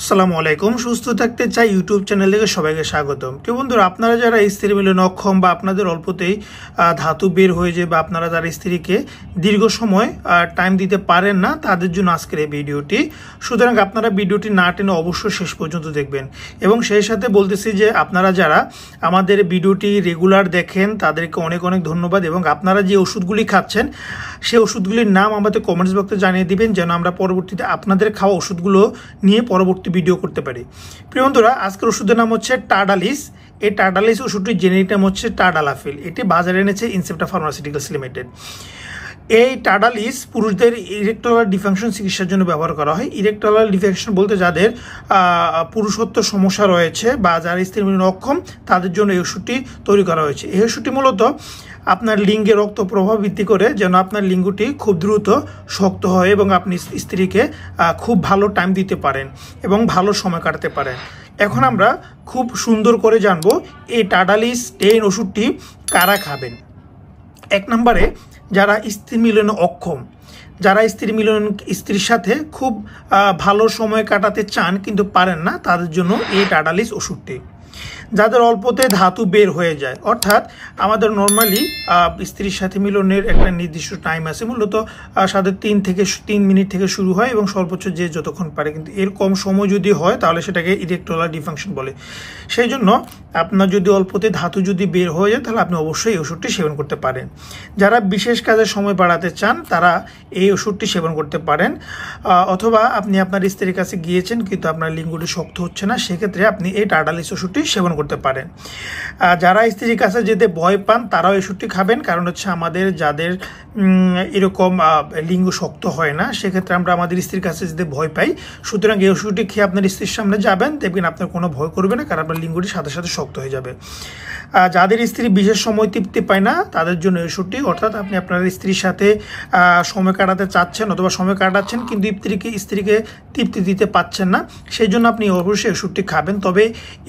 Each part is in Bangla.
আসসালামু আলাইকুম। সুস্থ থাকতে চাই ইউটিউব চ্যানেল থেকে সবাইকে স্বাগতম। কেউ বন্ধুরা, আপনারা যারা স্ত্রী মিলনে অক্ষম বা আপনাদের অল্পতেই ধাতু বের হয়ে যায় বা আপনারা যারা স্ত্রীকে দীর্ঘ সময় টাইম দিতে পারেন না, তাদের জন্য আজকের এই ভিডিওটি। সুতরাং আপনারা ভিডিওটি না টেনে অবশ্যই শেষ পর্যন্ত দেখবেন। এবং সেই সাথে বলতেছি যে আপনারা যারা আমাদের ভিডিওটি রেগুলার দেখেন তাদেরকে অনেক অনেক ধন্যবাদ। এবং আপনারা যে ওষুধগুলি খাচ্ছেন সেই ওষুধগুলির নাম আমাদের কমেন্টস বক্সে জানিয়ে দিবেন, যেন আমরা পরবর্তীতে আপনাদের খাওয়া ওষুধগুলো নিয়ে পরবর্তী ভিডিও করতে পারি। প্রিয় বন্ধুরা, আজকের ওষুধের নাম হচ্ছে টার্ডালিস। এই টার্ডালিস ওষুধটির জেনেরিক নাম হচ্ছে টার্ডালাফিল। এটি বাজারে এনেছে ইনসেপ্টা ফার্মাসিউটিক্যালস লিমিটেড। এই টার্ডালিস পুরুষদের ইরেকটাল ডিফাংশন চিকিৎসার জন্য ব্যবহার করা হয়। ইরেকটাল ডিফাংশন বলতে যাদের পুরুষত্ব সমস্যা রয়েছে বা যারা স্ত্রী মিলনে অক্ষম, তাদের জন্য এই ওষুধটি তৈরি করা হয়েছে। এই ওষুধটি মূলত আপনার লিঙ্গে রক্ত প্রবাহ বৃদ্ধি করে, যেন আপনার লিঙ্গটি খুব দ্রুত শক্ত হয় এবং আপনি স্ত্রীকে খুব ভালো টাইম দিতে পারেন এবং ভালো সময় কাটাতে পারেন। এখন আমরা খুব সুন্দর করে জানবো এই টার্ডালিস 10 ওষুধটি কারা খাবেন। এক নম্বরে, যারা স্ত্রী মিলনে অক্ষম, যারা স্ত্রীর সাথে খুব ভালো সময় কাটাতে চান কিন্তু পারেন না, তাদের জন্য এই টার্ডালিস ওষুধটি। যাদের অল্পতে ধাতু বের হয়ে যায়, অর্থাৎ আমাদের নর্মালি স্ত্রীর সাথে মিলনের একটা নির্দিষ্ট টাইম আছে, মূলত সাথে 3 মিনিট থেকে শুরু হয় এবং সর্বোচ্চ যে যতক্ষণ পারে, কিন্তু এর কম সময় যদি হয় তাহলে সেটাকে ইরেকটাল ডিফাংশন বলে। সেই জন্য আপনার যদি অল্পতে ধাতু যদি বের হয়ে যায় তাহলে আপনি অবশ্যই এই ওষুধটি সেবন করতে পারেন। যারা বিশেষ কাজে সময় বাড়াতে চান তারা এই ওষুধটি সেবন করতে পারেন। অথবা আপনি আপনার স্ত্রীর কাছে গিয়েছেন কিন্তু আপনার লিঙ্গটি শক্ত হচ্ছে না, সেক্ষেত্রে আপনি এই টার্ডালিস ওষুধটি সেবন করতে পারেন। যারা স্ত্রীর কাছে যেতে ভয় পান তারাও এই ওষুধটি খাবেন, কারণ হচ্ছে আমাদের যাদের এরকম লিঙ্গ শক্ত হয় না, সেক্ষেত্রে আমরা আমাদের স্ত্রীর কাছে যেতে ভয় পাই। সুতরাং এই ওষুধটি খেয়ে আপনার স্ত্রীর সামনে যাবেন, দেখবেন আপনার কোনো ভয় করবে না, কারণ আপনার লিঙ্গটি সাথে সাথে শক্ত হয়ে যাবে। যাদের স্ত্রী বিশেষ সময় তৃপ্তি পায় না তাদের জন্য এই ওষুধটি, অর্থাৎ আপনি আপনার স্ত্রীর সাথে সময় কাটাতে চাচ্ছেন অথবা সময় কাটাচ্ছেন কিন্তু স্ত্রীকে তৃপ্তি দিতে পাচ্ছেন না, সেই জন্য আপনি অবশ্যই ওষুধটি খাবেন। তবে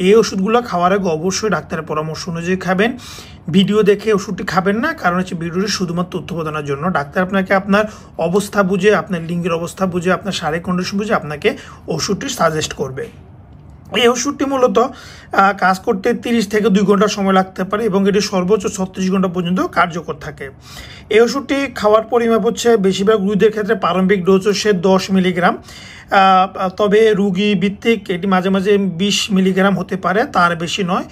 এই ওষুধগুলো খাওয়ার আগে অবশ্যই ডাক্তারের পরামর্শ অনুযায়ী খাবেন। ভিডিও দেখে ওষুধটি খাবেন না, কারণ হচ্ছে ভিডিওটি শুধুমাত্র তথ্য প্রদানের জন্য। ডাক্তার আপনাকে আপনার অবস্থা বুঝে, আপনার লিঙ্গের অবস্থা বুঝে, আপনার শারীরিক কন্ডিশন বুঝে আপনাকে ওষুধটি সাজেস্ট করবে। এই ওষুধটি মূলত কাজ করতে 30 থেকে 2 ঘন্টা সময় লাগতে পারে এবং এটি সর্বোচ্চ 36 ঘন্টা পর্যন্ত কার্যকর থাকে। এই ওষুধটি খাওয়ার পরিমাপ হচ্ছে বেশিরভাগ রোগীদের ক্ষেত্রে প্রারম্ভিক ডোজ হচ্ছে 10 মিলিগ্রাম, তবে রুগী ভিত্তিক এটি মাঝে মাঝে 20 মিলিগ্রাম হতে পারে, তার বেশি নয়।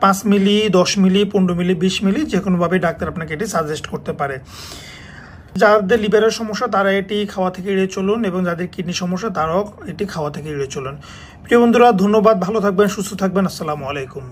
5 মিলি, 10 মিলি, 15 মিলি, 20 মিলি যে কোনোভাবে ডাক্তার আপনাকে এটি সাজেস্ট করতে পারে। যাদের লিভারের সমস্যা তারা এটি খাওয়া থেকে এড়িয়ে চলুন, এবং যাদের কিডনি সমস্যা তারাও এটি খাওয়া থেকে এড়িয়ে চলুন। প্রিয় বন্ধুরা, ধন্যবাদ। ভালো থাকবেন, সুস্থ থাকবেন। আসসালামু আলাইকুম।